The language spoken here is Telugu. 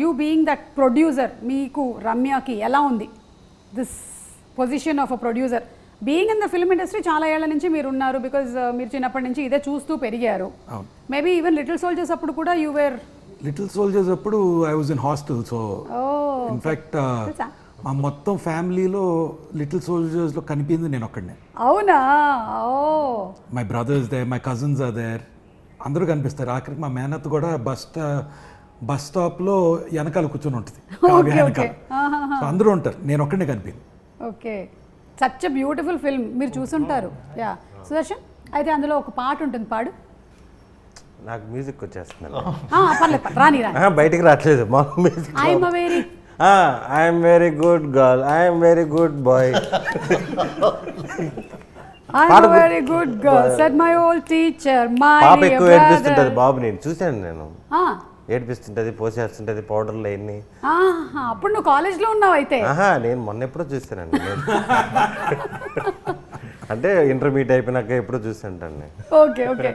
యూ బీయింగ్ దట్ ప్రొడ్యూసర్, మీకు రమ్యకి ఎలా ఉంది this position of a producer? Being in the film industry చాలా ఏళ్ల నుంచి మీరు ఉన్నారు, బికాజ్ మీరు చిన్నప్పటి నుంచి ఇదే చూస్తూ పెరిగారు. మేబీ ఈవెన్ లిటిల్ సోల్జర్స్ అప్పుడు కూడా యూ వేర్ లిటిల్ సోల్జర్స్ అప్పుడు I was in hostel. So in fact మా మొత్తం ఫ్యామిలీలో లిటిల్ సోల్జర్స్లో కనిపించింది నేను ఒక్కడనే. అవునా? Oh, my brothers there, my cousins are there, అందరూ కనిపిస్తారు. ఆఖరికి మా మేనత్ కూడా బస్ స్టాప్లో వెనకాల కూర్చొని ఉంటుంది, కావ్య వెనకాల. సో అందరూ ఉంటారు, నేను ఒక్కడనే కనిపించింది. Okay, such a beautiful film, మీరు చూసుంటారు. యా సుదర్శన్, అయితే అందులో ఒక పాట ఉంటుంది, పాడు. నాకు మ్యూజిక్ వచ్చేస్తున్నాను, పర్లేదు రాని బయటికి రావట్లేదు మా music. I'm very good girl, I'm very good boy, I'm a very good girl, said my old teacher, my పాప dear ఎక్కువ brother. ఏడిపిస్తుంటది బాబు, నేను చూశాను, నేను Ah, ఏడిపిస్తుంటది, పోసేస్తుంటది పౌడర్లు అన్ని. అప్పుడు నువ్వు కాలేజ్లో ఉన్నావు అయితే. నేను మొన్న ఎప్పుడో చూస్తానండి, అంటే ఇంటర్మీడియట్ అయిపోయినాక ఎప్పుడో చూస్తుంటాను. Okay okay